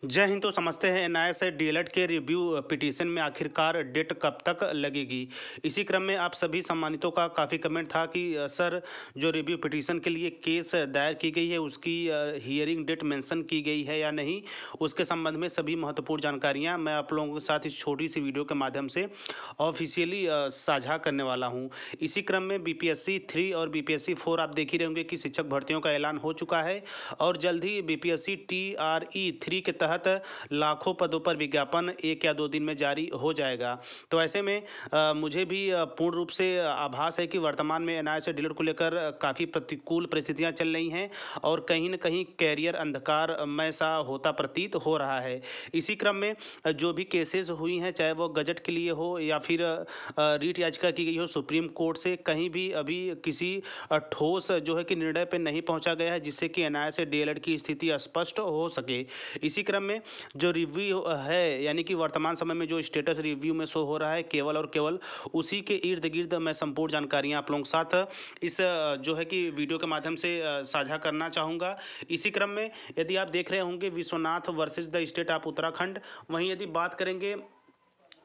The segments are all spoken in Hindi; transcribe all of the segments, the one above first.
जय हिंद। तो समझते हैं एनआईए डीएलएड के रिव्यू पिटीशन में आखिरकार डेट कब तक लगेगी। इसी क्रम में आप सभी सम्मानितों का काफ़ी कमेंट था कि सर जो रिव्यू पिटीशन के लिए केस दायर की गई है उसकी हियरिंग डेट मेंशन की गई है या नहीं, उसके संबंध में सभी महत्वपूर्ण जानकारियां मैं आप लोगों के साथ इस छोटी सी वीडियो के माध्यम से ऑफिशियली साझा करने वाला हूं। इसी क्रम में बीपीएससी 3 और बीपीएससी 4 आप देख ही रहे होंगे कि शिक्षक भर्तियों का ऐलान हो चुका है और जल्द ही बीपीएससी TRE 3 के तहत लाखों पदों पर विज्ञापन 1 या 2 दिन में जारी हो जाएगा। तो ऐसे में मुझे भी पूर्ण रूप से आभास है कि वर्तमान में एनआईए से डीएलएड को लेकर काफ़ी प्रतिकूल परिस्थितियां चल रही हैं और कहीं न कहीं कैरियर अंधकारमय सा होता प्रतीत हो रहा है। इसी क्रम में जो भी केसेस हुई हैं, चाहे वो गजट के लिए हो या फिर रीट याचिका की गई हो सुप्रीम कोर्ट से, कहीं भी अभी किसी ठोस जो है कि निर्णय पे नहीं पहुंचा गया है जिससे कि एनआईए से डीएलएड की स्थिति स्पष्ट हो सके। इसी क्रम में जो रिव्यू है, यानी कि वर्तमान समय में जो स्टेटस रिव्यू में शो हो रहा है, केवल और केवल उसी के इर्द गिर्द मैं संपूर्ण जानकारियां आप लोगों के साथ इस जो है कि वीडियो के माध्यम से साझा करना चाहूँगा। इसी क्रम में यदि आप देख रहे होंगे Vishwanath versus the state of Uttarakhand, वहीं यदि बात करेंगे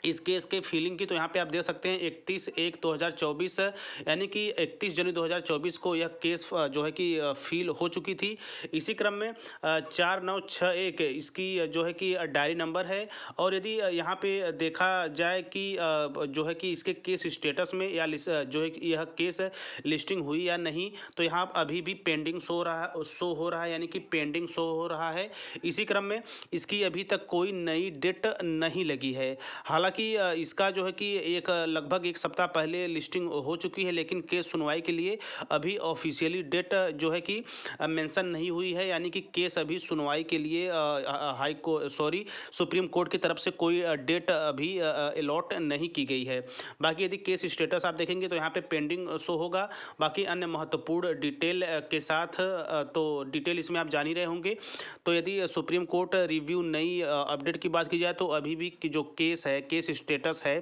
इस केस के फीलिंग की, तो यहाँ पे आप देख सकते हैं 31/1/2024 यानी कि 31 जनवरी 2024 को यह केस जो है कि फील हो चुकी थी। इसी क्रम में 4961 इसकी जो है कि डायरी नंबर है। और यदि यहाँ पे देखा जाए कि जो है कि इसके केस स्टेटस में या जो है कि यह केस लिस्टिंग हुई या नहीं, तो यहाँ अभी भी पेंडिंग शो हो रहा है, यानी कि पेंडिंग शो हो रहा है। इसी क्रम में इसकी अभी तक कोई नई डेट नहीं लगी है। हालांकि इसका जो है कि लगभग 1 सप्ताह पहले लिस्टिंग हो चुकी है, लेकिन केस सुनवाई के लिए अभी ऑफिशियली डेट जो है कि मेंशन नहीं हुई है, यानी कि केस अभी सुनवाई के लिए सुप्रीम कोर्ट की तरफ से कोई डेट अभी अलॉट नहीं की गई है। बाकी यदि केस स्टेटस आप देखेंगे तो यहाँ पे पेंडिंग शो होगा। बाकी अन्य महत्वपूर्ण डिटेल के साथ तो डिटेल इसमें आप जान ही रहे होंगे। तो यदि सुप्रीम कोर्ट रिव्यू नई अपडेट की बात की जाए तो अभी भी जो केस है, केस स्टेटस है,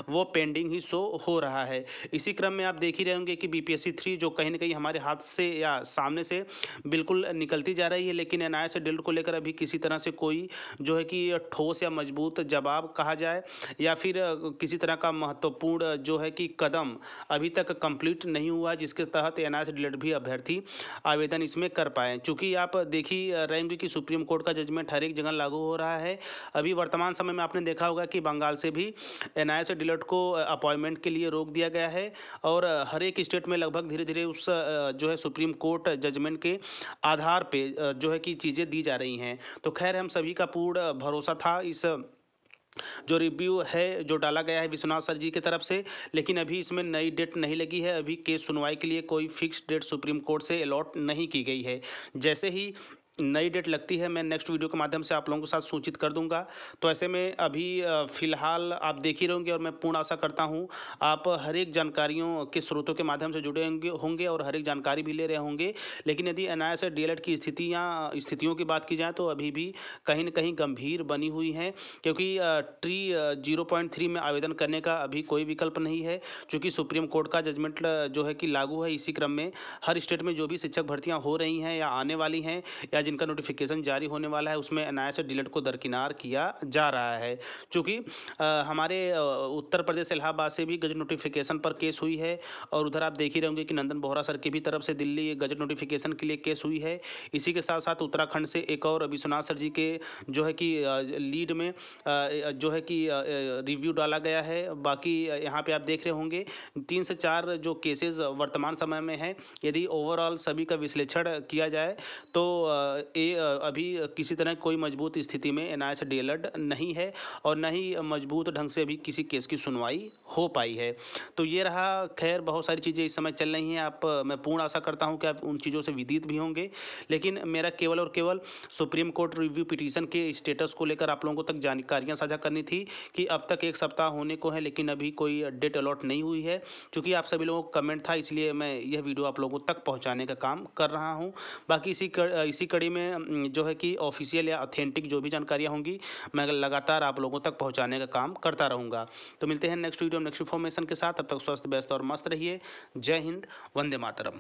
वो पेंडिंग ही शो हो रहा है। इसी क्रम में आप देख ही रहे होंगे कि बीपीएससी 3 जो कहीं ना कहीं हमारे हाथ से या सामने से बिल्कुल निकलती जा रही है, लेकिन एनआईए से डीएलएड को लेकर अभी किसी तरह से कोई जो है कि ठोस या मजबूत जवाब कहा जाए या फिर किसी तरह का महत्वपूर्ण जो है कि कदम अभी तक कंप्लीट नहीं हुआ जिसके तहत एनआईए से डीएलएड भी अभ्यर्थी आवेदन इसमें कर पाए। चूँकि आप देख ही रहेंगे कि सुप्रीम कोर्ट का जजमेंट हर एक जगह लागू हो रहा है। अभी वर्तमान समय में आपने देखा होगा कि बंगाल से भी एनआईए से डीएलएड को अपॉइंटमेंट के लिए रोक दिया गया है और हर एक स्टेट में लगभग धीरे धीरे उस जो है सुप्रीम कोर्ट जजमेंट के आधार पे जो है कि चीज़ें दी जा रही हैं। तो खैर हम सभी का पूर्ण भरोसा था इस जो रिव्यू है जो डाला गया है विश्वनाथ सर जी की तरफ से, लेकिन अभी इसमें नई डेट नहीं लगी है। अभी केस सुनवाई के लिए कोई फिक्स डेट सुप्रीम कोर्ट से अलॉट नहीं की गई है। जैसे ही नई डेट लगती है मैं नेक्स्ट वीडियो के माध्यम से आप लोगों के साथ सूचित कर दूंगा। तो ऐसे में अभी फ़िलहाल आप देख ही रहेंगे और मैं पूर्ण आशा करता हूं आप हर एक जानकारियों के स्रोतों के माध्यम से जुड़े होंगे और हर एक जानकारी भी ले रहे होंगे। लेकिन यदि एनआईए से डीएलएड की स्थितियों की बात की जाए तो अभी भी कहीं न कहीं गंभीर बनी हुई हैं, क्योंकि ट्री 0.3 में आवेदन करने का अभी कोई विकल्प नहीं है, चूँकि सुप्रीम कोर्ट का जजमेंट जो है कि लागू है। इसी क्रम में हर स्टेट में जो भी शिक्षक भर्तियाँ हो रही हैं या आने वाली हैं या जिनका नोटिफिकेशन जारी होने वाला है, उसमें एनआईए से डीएलएड को दरकिनार किया जा रहा है। चूँकि हमारे उत्तर प्रदेश इलाहाबाद से भी गजट नोटिफिकेशन पर केस हुई है और उधर आप देख ही रहेंगे कि नंदन बोहरा सर की भी तरफ से दिल्ली गजट नोटिफिकेशन के लिए केस हुई है। इसी के साथ साथ उत्तराखंड से एक और विश्वनाथ सर जी के जो है कि लीड में जो है कि रिव्यू डाला गया है। बाकी यहाँ पे आप देख रहे होंगे 3 से 4 जो केसेस वर्तमान समय में हैं। यदि ओवरऑल सभी का विश्लेषण किया जाए तो ये अभी किसी तरह कोई मजबूत स्थिति में एनआईए से डीएलएड नहीं है और न ही मजबूत ढंग से अभी किसी केस की सुनवाई हो पाई है। तो ये रहा। खैर बहुत सारी चीज़ें इस समय चल रही हैं। मैं पूर्ण आशा करता हूं कि आप उन चीज़ों से विदित भी होंगे, लेकिन मेरा केवल और केवल सुप्रीम कोर्ट रिव्यू पिटीशन के स्टेटस को लेकर आप लोगों तक जानकारियाँ साझा करनी थी कि अब तक 1 सप्ताह होने को है, लेकिन अभी कोई डेट अलॉट नहीं हुई है। चूँकि आप सभी लोगों का कमेंट था, इसलिए मैं यह वीडियो आप लोगों तक पहुँचाने का काम कर रहा हूँ। बाकी इसी कड़ी में जो है कि ऑफिशियल या ऑथेंटिक जो भी जानकारियाँ होंगी मैं लगातार आप लोगों तक पहुंचाने का काम करता रहूँगा। तो मिलते हैं नेक्स्ट वीडियो नेक्स्ट इन्फॉर्मेशन के साथ। तब तक स्वस्थ व्यस्त और मस्त रहिए। जय हिंद, वंदे मातरम।